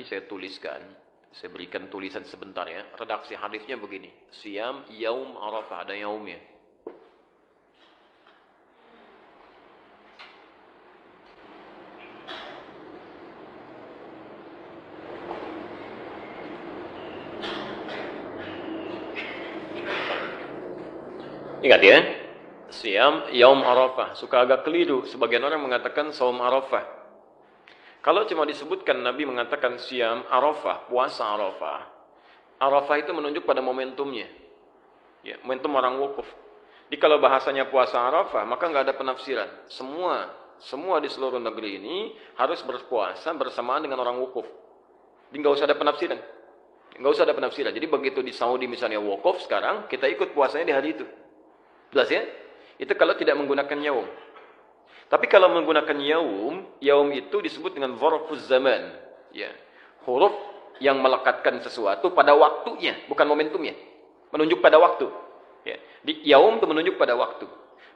nanti saya tuliskan, saya berikan tulisan sebentar ya. Redaksi hadisnya begini, Siyam Yaum Arafah, ada yaumnya. Ingat ya, Siyam Yaum Arafah. Suka agak keliru, sebagian orang mengatakan Saum Arafah. Kalau cuma disebutkan Nabi mengatakan Siyam Arafah, puasa Arafah. Arafah itu menunjuk pada momentumnya. Ya, momentum orang wukuf. Jadi kalau bahasanya puasa Arafah, maka nggak ada penafsiran. Semua di seluruh negeri ini harus berpuasa bersamaan dengan orang wukuf. Jadi nggak usah ada penafsiran. Nggak usah ada penafsiran. Jadi begitu di Saudi misalnya wukuf sekarang, kita ikut puasanya di hari itu. Jelas ya? Itu kalau tidak menggunakan yaum. Tapi kalau menggunakan yaum itu disebut dengan dzarfuz zaman. Ya. Huruf yang melekatkan sesuatu pada waktunya, bukan momentumnya. Menunjuk pada waktu. Ya. Di yaum itu menunjuk pada waktu.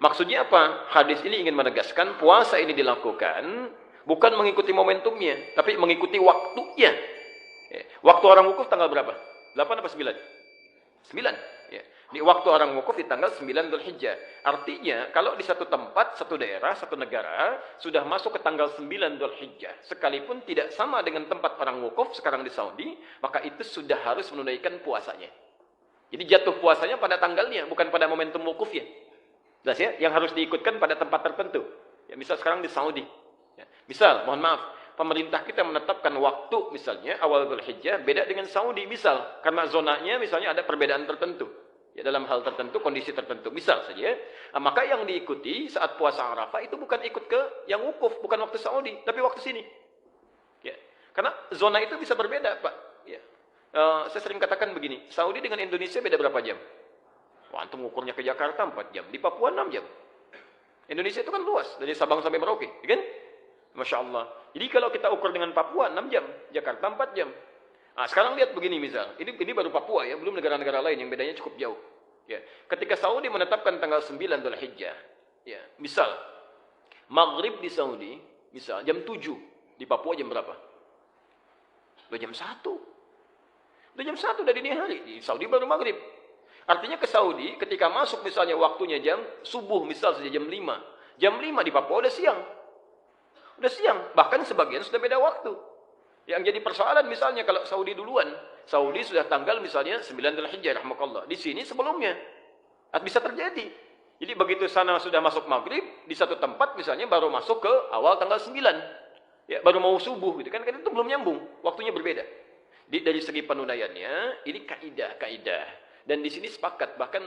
Maksudnya apa? Hadis ini ingin menegaskan puasa ini dilakukan bukan mengikuti momentumnya, tapi mengikuti waktunya. Ya. Waktu orang wukuf tanggal berapa? 8 apa 9? 9. Ya. Di waktu orang wukuf di tanggal 9 Dzulhijjah. Artinya, kalau di satu tempat, satu daerah, satu negara, sudah masuk ke tanggal 9 Dzulhijjah, sekalipun tidak sama dengan tempat orang wukuf sekarang di Saudi, maka itu sudah harus menunaikan puasanya. Jadi jatuh puasanya pada tanggalnya, bukan pada momentum wukufnya. Jelas ya? Yang harus diikutkan pada tempat tertentu. Ya, misal sekarang di Saudi. Ya. Misal, mohon maaf, pemerintah kita menetapkan waktu misalnya awal Dzulhijjah beda dengan Saudi misal karena zonanya misalnya ada perbedaan tertentu ya dalam hal tertentu kondisi tertentu misal saja maka yang diikuti saat puasa Arafah itu bukan ikut ke yang wukuf bukan waktu Saudi tapi waktu sini ya karena zona itu bisa berbeda Pak ya saya sering katakan begini Saudi dengan Indonesia beda berapa jam wah antum ukurnya ke Jakarta 4 jam di Papua 6 jam Indonesia itu kan luas dari Sabang sampai Merauke ya kan Masya Allah. Jadi kalau kita ukur dengan Papua 6 jam, Jakarta 4 jam. Nah, sekarang lihat begini misal, ini baru Papua ya, belum negara-negara lain yang bedanya cukup jauh. Ya, ketika Saudi menetapkan tanggal 9 Dzulhijjah, ya, misal Maghrib di Saudi, misal jam 7, di Papua jam berapa? Udah jam 1. Udah jam 1 dari dini hari, di Saudi baru Maghrib. Artinya ke Saudi ketika masuk misalnya waktunya jam subuh misal saja jam 5. Jam 5 di Papua udah siang. Udah siang, bahkan sebagian sudah beda waktu. Yang jadi persoalan misalnya kalau Saudi duluan, Saudi sudah tanggal misalnya 9 Dzulhijjah rahmakallah. Di sini sebelumnya. Bisa terjadi. Jadi begitu sana sudah masuk maghrib, di satu tempat misalnya baru masuk ke awal tanggal 9. Ya, baru mau subuh gitu kan itu belum nyambung, waktunya berbeda. Dari segi penunaiannya, ini kaidah. Dan di sini sepakat bahkan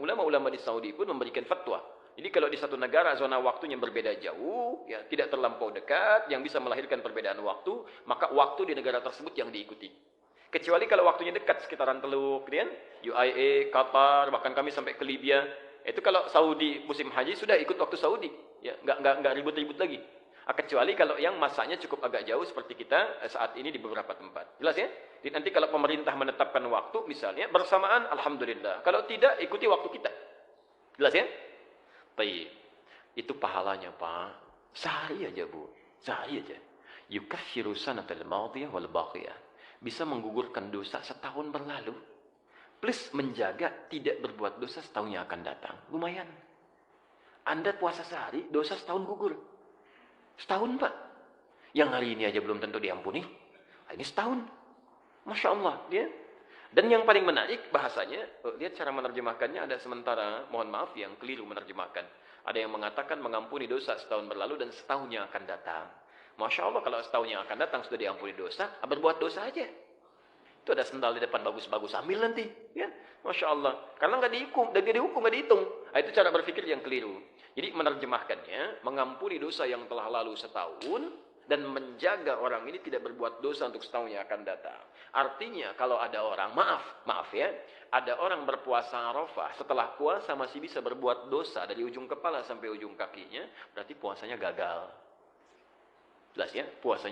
ulama-ulama di Saudi pun memberikan fatwa. Jadi kalau di satu negara zona waktunya berbeda jauh, ya tidak terlampau dekat, yang bisa melahirkan perbedaan waktu, maka waktu di negara tersebut yang diikuti. Kecuali kalau waktunya dekat sekitaran Teluk, kemudian UAE, Qatar, bahkan kami sampai ke Libya, itu kalau Saudi musim haji sudah ikut waktu Saudi, ya nggak ribut-ribut lagi. Kecuali kalau yang masanya cukup agak jauh seperti kita saat ini di beberapa tempat. Jelas ya? Jadi nanti kalau pemerintah menetapkan waktu misalnya bersamaan, alhamdulillah. Kalau tidak ikuti waktu kita. Jelas ya? Baik, itu pahalanya Pak. Sehari aja Bu, sehari aja. Yukaffiru sanatal madiyah wal baqiyah. Bisa menggugurkan dosa setahun berlalu. Plus menjaga tidak berbuat dosa setahun yang akan datang. Lumayan. Anda puasa sehari, dosa setahun gugur. Setahun Pak. Yang hari ini aja belum tentu diampuni. Ini setahun. Masya Allah. Ya. Dan yang paling menarik bahasanya, lihat cara menerjemahkannya ada sementara, mohon maaf yang keliru menerjemahkan. Ada yang mengatakan mengampuni dosa setahun berlalu dan setahun yang akan datang. Masya Allah kalau setahun yang akan datang sudah diampuni dosa, berbuat dosa aja. Itu ada sendal di depan bagus-bagus, ambil nanti. Ya, Masya Allah. Karena nggak dihukum, dan nggak dihukum, nggak dihitung. Nah, itu cara berpikir yang keliru. Jadi menerjemahkannya, mengampuni dosa yang telah lalu setahun, dan menjaga orang ini tidak berbuat dosa untuk setahun yang akan datang. Artinya kalau ada orang, maaf ya, ada orang berpuasa Arafah, setelah puasa masih bisa berbuat dosa dari ujung kepala sampai ujung kakinya, berarti puasanya gagal. Jelas ya, puasanya